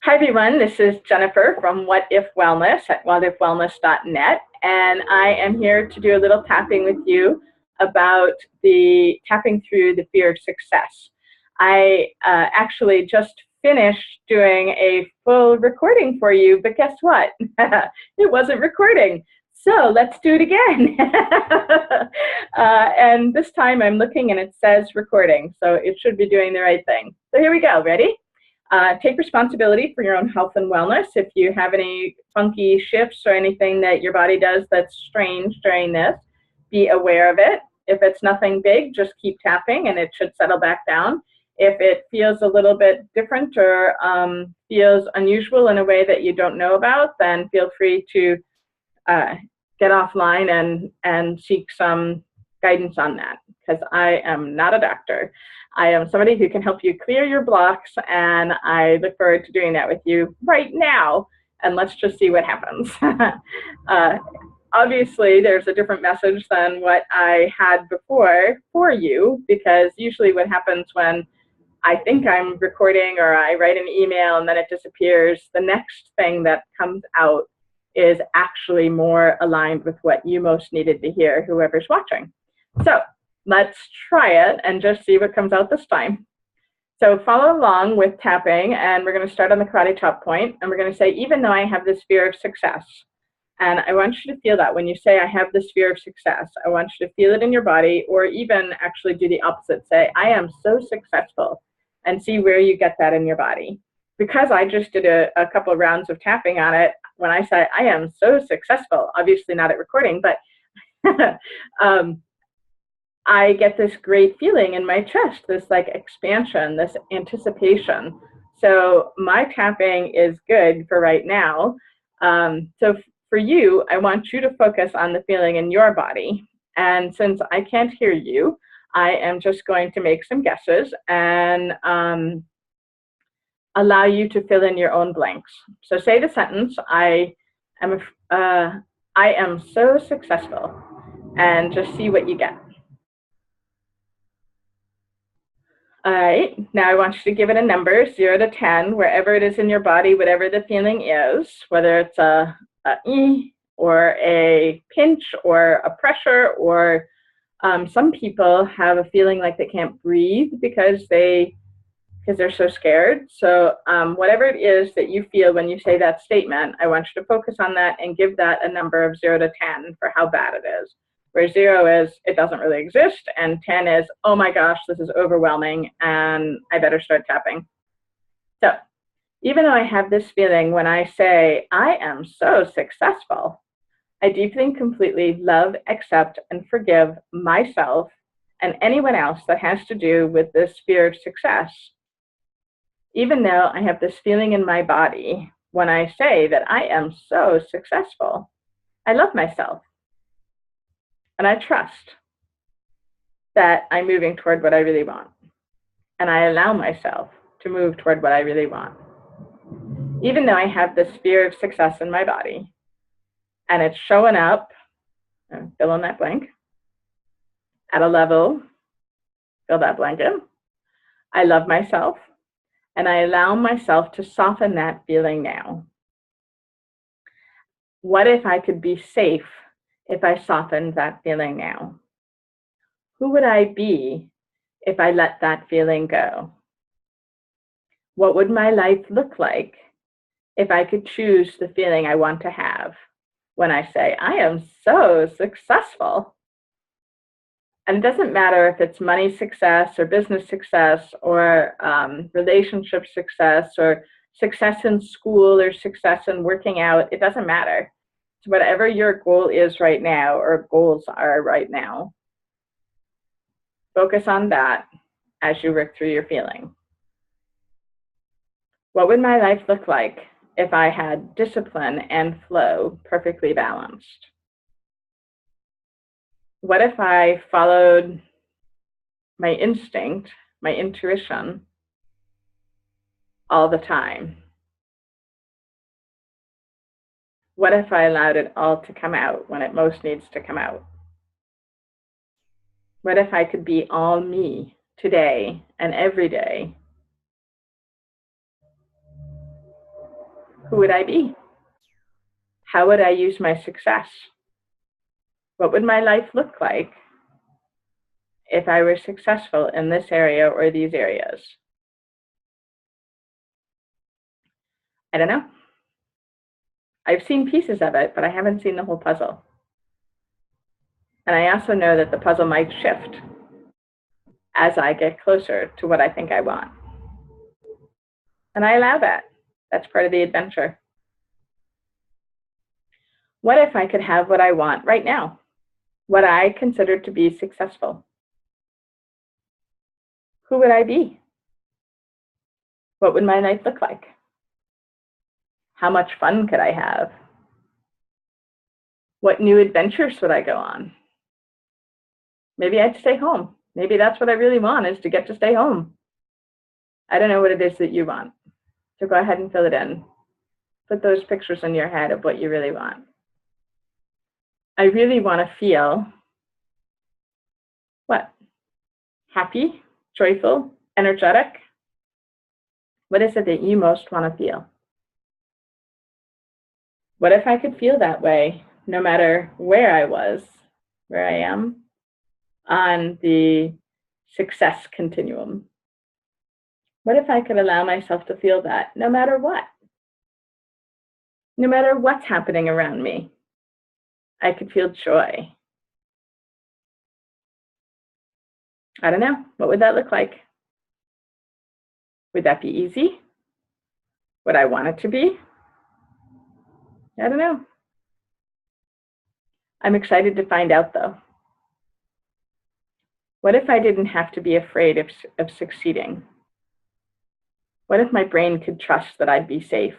Hi everyone, this is Jennifer from What If Wellness at whatifwellness.net, and I am here to do a little tapping with you about the tapping through the fear of success. I actually just finished doing a full recording for you, but guess what? It wasn't recording. So let's do it again. And this time I'm looking and it says recording, so it should be doing the right thing. So here we go, ready? Take responsibility for your own health and wellness. If you have any funky shifts or anything that your body does that's strange during this, be aware of it. If it's nothing big, just keep tapping and it should settle back down. If it feels a little bit different or feels unusual in a way that you don't know about, then feel free to get offline and seek some guidance on that, because I am not a doctor. I am somebody who can help you clear your blocks, and I look forward to doing that with you right now, and let's just see what happens. Obviously, there's a different message than what I had before for you, because usually what happens when I think I'm recording or I write an email and then it disappears, the next thing that comes out is actually more aligned with what you most needed to hear, whoever's watching. So let's try it and just see what comes out this time. So follow along with tapping, and we're going to start on the karate chop point, and we're going to say, even though I have this fear of success, and I want you to feel that when you say I have this fear of success, I want you to feel it in your body, or even actually do the opposite, say I am so successful, and see where you get that in your body. Because I just did a couple of rounds of tapping on it, when I say I am so successful, obviously not at recording, but I get this great feeling in my chest, this like expansion, this anticipation. So my tapping is good for right now. So for you, I want you to focus on the feeling in your body. And since I can't hear you, I am just going to make some guesses and allow you to fill in your own blanks. So say the sentence, I am so successful, and just see what you get. All right, now I want you to give it a number, 0 to 10, wherever it is in your body, whatever the feeling is, whether it's a or a pinch or a pressure, or some people have a feeling like they can't breathe because they're so scared. So whatever it is that you feel when you say that statement, I want you to focus on that and give that a number of 0 to 10 for how bad it is. Where 0 is, it doesn't really exist, and 10 is, oh my gosh, this is overwhelming, and I better start tapping. So even though I have this feeling when I say, I am so successful, I deeply and completely love, accept, and forgive myself and anyone else that has to do with this fear of success. Even though I have this feeling in my body when I say that I am so successful, I love myself. And I trust that I'm moving toward what I really want. And I allow myself to move toward what I really want. Even though I have this fear of success in my body, and it's showing up, fill in that blank, at a level, fill that blank in. I love myself, and I allow myself to soften that feeling now. What if I could be safe if I softened that feeling now? Who would I be if I let that feeling go? What would my life look like if I could choose the feeling I want to have when I say, I am so successful? And it doesn't matter if it's money success or business success or relationship success or success in school or success in working out. It doesn't matter. So whatever your goal is right now, or goals are right now, focus on that as you work through your feeling. What would my life look like if I had discipline and flow perfectly balanced? What if I followed my instinct, my intuition, all the time? What if I allowed it all to come out when it most needs to come out? What if I could be all me today and every day? Who would I be? How would I use my success? What would my life look like if I were successful in this area or these areas? I don't know. I've seen pieces of it, but I haven't seen the whole puzzle. And I also know that the puzzle might shift as I get closer to what I think I want. And I allow that. That's part of the adventure. What if I could have what I want right now? What I consider to be successful? Who would I be? What would my life look like? How much fun could I have? What new adventures would I go on? Maybe I'd stay home. Maybe that's what I really want, is to get to stay home. I don't know what it is that you want. So go ahead and fill it in. Put those pictures in your head of what you really want. I really want to feel what? Happy, joyful, energetic? What is it that you most want to feel? What if I could feel that way no matter where I was, where I am, on the success continuum? What if I could allow myself to feel that no matter what? No matter what's happening around me, I could feel joy. I don't know. What would that look like? Would that be easy? Would I want it to be? I don't know. I'm excited to find out, though. What if I didn't have to be afraid of succeeding? What if my brain could trust that I'd be safe?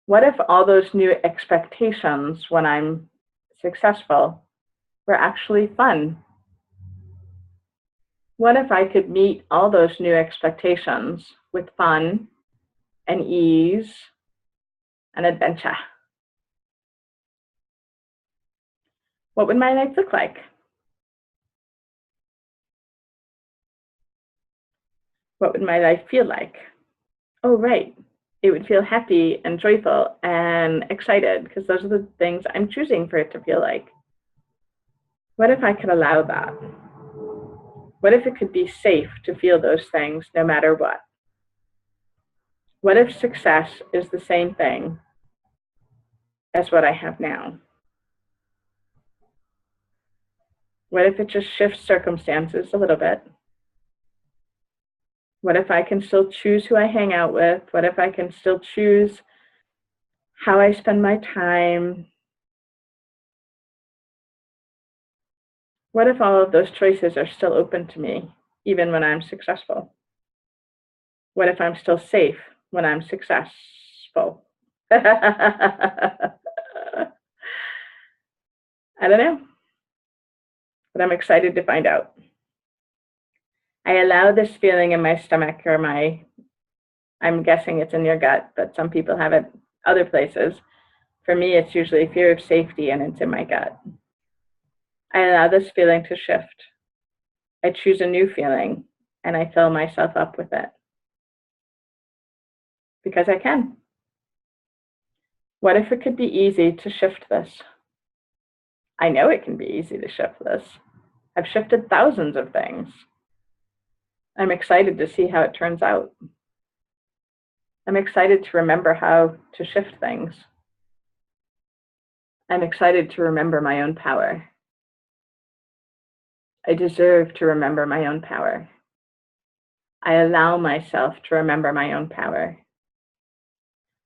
What if all those new expectations when I'm successful were actually fun? What if I could meet all those new expectations with fun and ease and adventure? What would my life look like? What would my life feel like? Oh, right. It would feel happy and joyful and excited, because those are the things I'm choosing for it to feel like. What if I could allow that? What if it could be safe to feel those things no matter what? What if success is the same thing as what I have now? What if it just shifts circumstances a little bit? What if I can still choose who I hang out with? What if I can still choose how I spend my time? What if all of those choices are still open to me, even when I'm successful? What if I'm still safe when I'm successful? I don't know, but I'm excited to find out. I allow this feeling in my stomach, or I'm guessing it's in your gut, but some people have it other places. For me, it's usually fear of safety, and it's in my gut. I allow this feeling to shift. I choose a new feeling, and I fill myself up with it. Because I can. What if it could be easy to shift this? I know it can be easy to shift this. I've shifted thousands of things. I'm excited to see how it turns out. I'm excited to remember how to shift things. I'm excited to remember my own power. I deserve to remember my own power. I allow myself to remember my own power.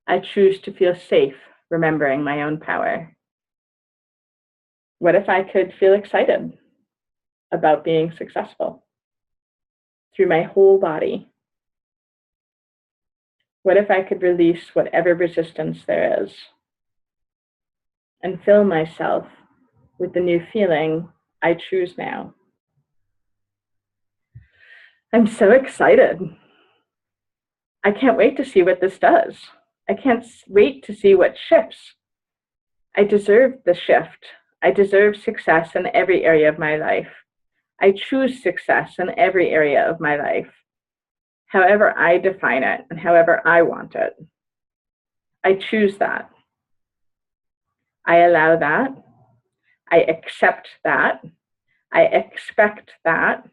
I choose to feel safe remembering my own power. What if I could feel excited about being successful through my whole body? What if I could release whatever resistance there is and fill myself with the new feeling I choose now? I'm so excited. I can't wait to see what this does. I can't wait to see what shifts. I deserve the shift. I deserve success in every area of my life. I choose success in every area of my life, however I define it and however I want it. I choose that. I allow that. I accept that. I expect that.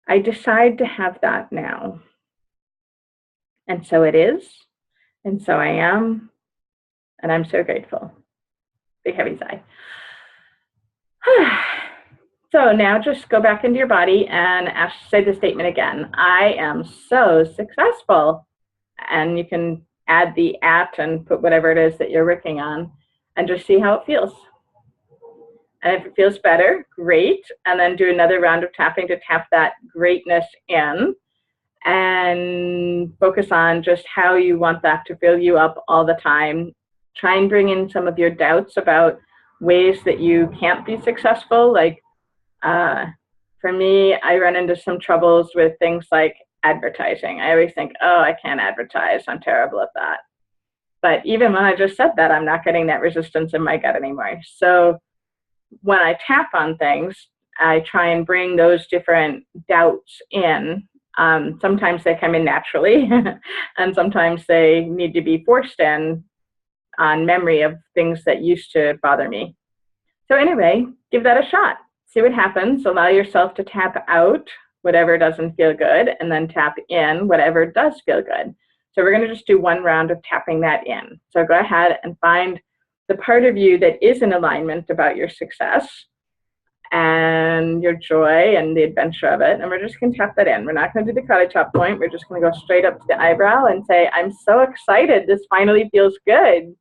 I decide to have that now. And so it is. And so I am. And I'm so grateful. Big heavy sigh. So now just go back into your body and say the statement again. I am so successful. And you can add the at and put whatever it is that you're working on and just see how it feels. And if it feels better, great. And then do another round of tapping to tap that greatness in and focus on just how you want that to fill you up all the time. Try and bring in some of your doubts about ways that you can't be successful. Like for me, I run into some troubles with things like advertising. I always think, oh, I can't advertise. I'm terrible at that. But even when I just said that, I'm not getting that resistance in my gut anymore. So when I tap on things, I try and bring those different doubts in. Sometimes they come in naturally, and sometimes they need to be forced in on memory of things that used to bother me. So anyway, give that a shot. See what happens. Allow yourself to tap out whatever doesn't feel good, and then tap in whatever does feel good. So we're going to just do one round of tapping that in. So go ahead and find the part of you that is in alignment about your success and your joy and the adventure of it. And we're just going to tap that in. We're not going to do the karate chop point. We're just going to go straight up to the eyebrow and say, I'm so excited. This finally feels good.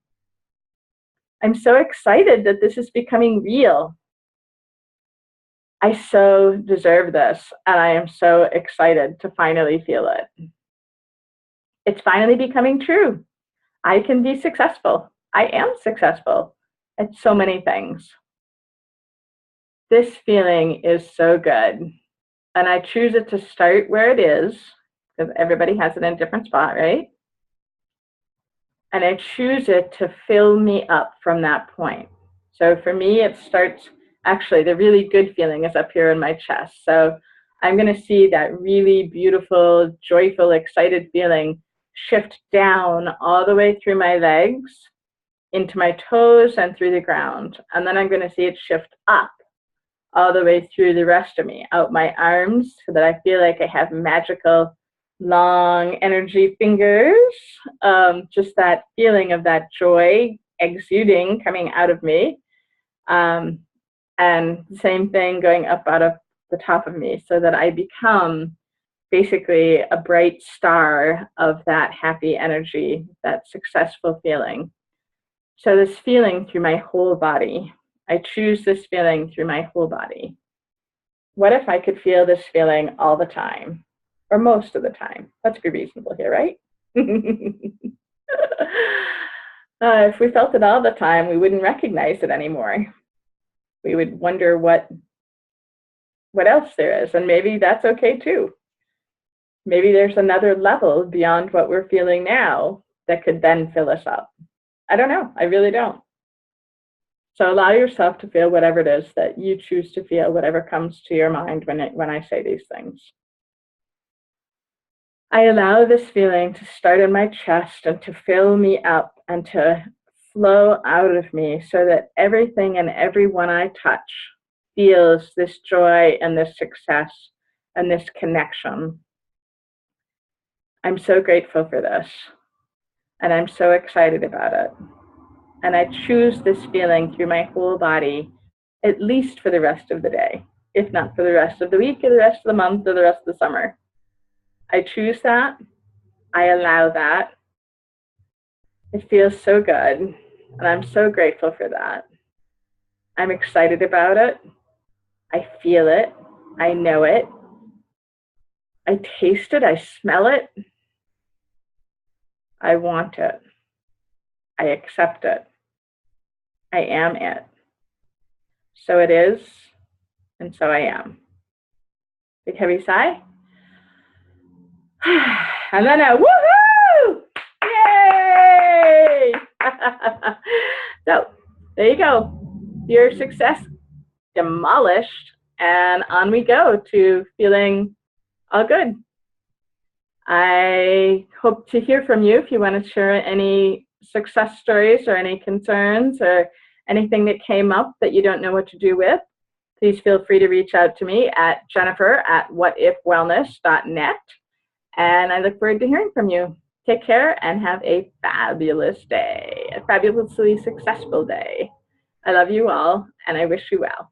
I'm so excited that this is becoming real. I so deserve this, and I am so excited to finally feel it. It's finally becoming true. I can be successful. I am successful at so many things. This feeling is so good, and I choose it to start where it is, because everybody has it in a different spot, right? And I choose it to fill me up from that point. So for me, it starts, actually, the really good feeling is up here in my chest. So I'm going to see that really beautiful, joyful, excited feeling shift down all the way through my legs, into my toes, and through the ground. And then I'm going to see it shift up all the way through the rest of me, out my arms, so that I feel like I have magical, long energy fingers. Just that feeling of that joy exuding, coming out of me. And the same thing going up out of the top of me, so that I become basically a bright star of that happy energy, that successful feeling. So this feeling through my whole body. I choose this feeling through my whole body. What if I could feel this feeling all the time, or most of the time? Let's be reasonable here, right? If we felt it all the time, we wouldn't recognize it anymore. We would wonder what else there is, and maybe that's okay too. Maybe there's another level beyond what we're feeling now that could then fill us up. I don't know. I really don't. So allow yourself to feel whatever it is that you choose to feel, whatever comes to your mind when I say these things. I allow this feeling to start in my chest and to fill me up and to flow out of me, so that everything and everyone I touch feels this joy and this success and this connection. I'm so grateful for this, and I'm so excited about it. And I choose this feeling through my whole body, at least for the rest of the day, if not for the rest of the week or the rest of the month or the rest of the summer. I choose that. I allow that. It feels so good, and I'm so grateful for that. I'm excited about it. I feel it. I know it. I taste it. I smell it. I want it. I accept it. I am it. So it is, and so I am. Big heavy sigh. And then a woohoo! Yay! So there you go. Your success demolished, and on we go to feeling all good. I hope to hear from you if you want to share any success stories or any concerns or anything that came up that you don't know what to do with. Please feel free to reach out to me at jennifer@whatifwellness.net. And I look forward to hearing from you. Take care and have a fabulous day, a fabulously successful day. I love you all, and I wish you well.